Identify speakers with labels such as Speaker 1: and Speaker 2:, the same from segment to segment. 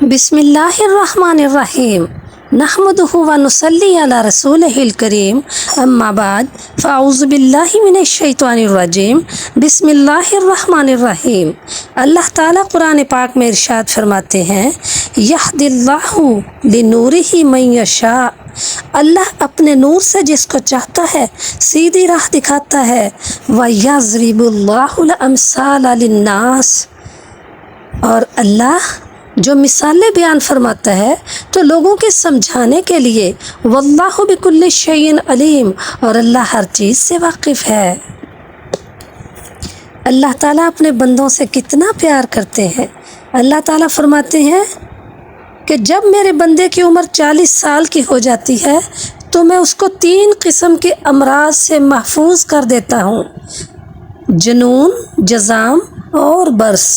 Speaker 1: بسم اللہ الرحمن الرحیم نحمدہ و نصلی علی رسولہ الکریم اما بعد فاعوذ باللہ من الشیطان الرجیم بسم اللہ الرحمن الرحیم۔ اللہ تعالیٰ قرآن پاک میں ارشاد فرماتے ہیں یہد اللہ لنورہ من یشاء، اللہ اپنے نور سے جس کو چاہتا ہے سیدھی راہ دکھاتا ہے۔ وَيَضْرِبُ اللَّهُ الْأَمْثَالَ لِلنَّاسِ، اور اللہ جو مثالیں بیان فرماتا ہے تو لوگوں کے سمجھانے کے لیے۔ واللہ بکل شیء علیم، اور اللہ ہر چیز سے واقف ہے۔ اللہ تعالیٰ اپنے بندوں سے کتنا پیار کرتے ہیں۔ اللہ تعالیٰ فرماتے ہیں کہ جب میرے بندے کی عمر 40 سال کی ہو جاتی ہے تو میں اس کو 3 قسم کے امراض سے محفوظ کر دیتا ہوں، جنون، جذام اور برص۔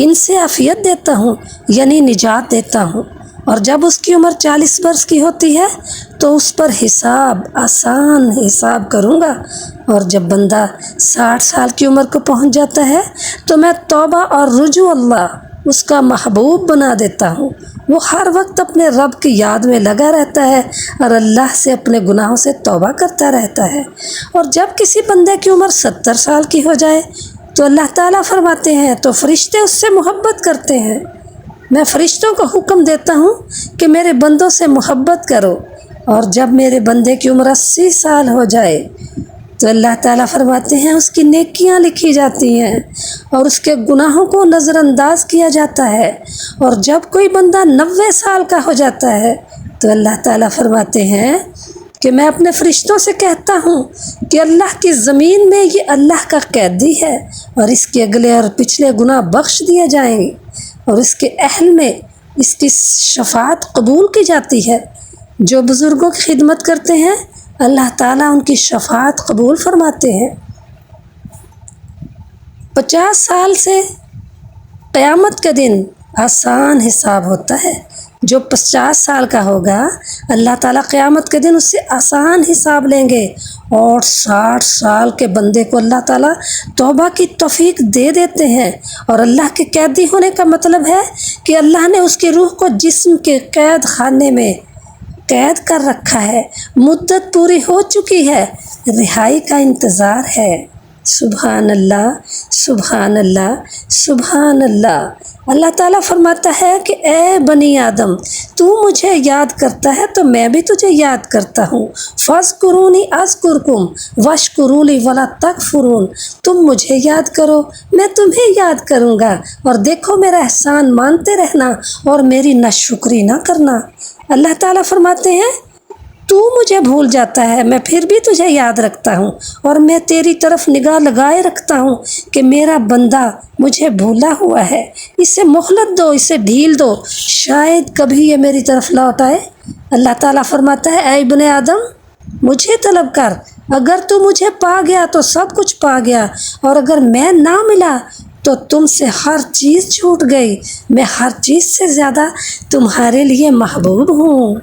Speaker 1: ان سے عافیت دیتا ہوں، یعنی نجات دیتا ہوں۔ اور جب اس کی عمر 40 برس کی ہوتی ہے تو اس پر آسان حساب کروں گا۔ اور جب بندہ 60 سال کی عمر کو پہنچ جاتا ہے تو میں توبہ اور رجوع اللہ اس کا محبوب بنا دیتا ہوں۔ وہ ہر وقت اپنے رب کی یاد میں لگا رہتا ہے اور اللہ سے اپنے گناہوں سے توبہ کرتا رہتا ہے۔ اور جب کسی بندے کی عمر 70 سال کی ہو جائے تو اللہ تعالیٰ فرماتے ہیں تو فرشتے اس سے محبت کرتے ہیں۔ میں فرشتوں کو حکم دیتا ہوں کہ میرے بندوں سے محبت کرو۔ اور جب میرے بندے کی عمر 80 سال ہو جائے تو اللہ تعالیٰ فرماتے ہیں اس کی نیکیاں لکھی جاتی ہیں اور اس کے گناہوں کو نظر انداز کیا جاتا ہے۔ اور جب کوئی بندہ 90 سال کا ہو جاتا ہے تو اللہ تعالیٰ فرماتے ہیں کہ میں اپنے فرشتوں سے کہتا ہوں کہ اللہ کی زمین میں یہ اللہ کا قیدی ہے اور اس کے اگلے اور پچھلے گناہ بخش دیے جائیں گے، اور اس کے اہل میں اس کی شفاعت قبول کی جاتی ہے۔ جو بزرگوں کی خدمت کرتے ہیں اللہ تعالیٰ ان کی شفاعت قبول فرماتے ہیں۔ 50 سال سے قیامت کے دن آسان حساب ہوتا ہے۔ جو 50 سال کا ہوگا اللہ تعالیٰ قیامت کے دن اس سے آسان حساب لیں گے، اور 60 سال کے بندے کو اللہ تعالیٰ توبہ کی توفیق دے دیتے ہیں۔ اور اللہ کے قیدی ہونے کا مطلب ہے کہ اللہ نے اس کی روح کو جسم کے قید خانے میں قید کر رکھا ہے، مدت پوری ہو چکی ہے، رہائی کا انتظار ہے۔ سبحان اللہ، سبحان اللہ، سبحان اللہ۔ اللہ تعالیٰ فرماتا ہے کہ اے بنی آدم، تو مجھے یاد کرتا ہے تو میں بھی تجھے یاد کرتا ہوں۔ فاذکرونی اذکرکم واشکروا لی ولا تکفرون، تم مجھے یاد کرو میں تمہیں یاد کروں گا، اور دیکھو میرا احسان مانتے رہنا اور میری ناشکری نہ کرنا۔ اللہ تعالیٰ فرماتے ہیں تو مجھے بھول جاتا ہے میں پھر بھی تجھے یاد رکھتا ہوں، اور میں تیری طرف نگاہ لگائے رکھتا ہوں کہ میرا بندہ مجھے بھولا ہوا ہے، اسے مہلت دو، اسے ڈھیل دو، شاید کبھی یہ میری طرف لوٹ آئے۔ اللہ تعالیٰ فرماتا ہے اے ابن آدم، مجھے طلب کر، اگر تو مجھے پا گیا تو سب کچھ پا گیا، اور اگر میں نہ ملا تو تم سے ہر چیز چھوٹ گئی۔ میں ہر چیز سے زیادہ تمہارے لیے محبوب ہوں۔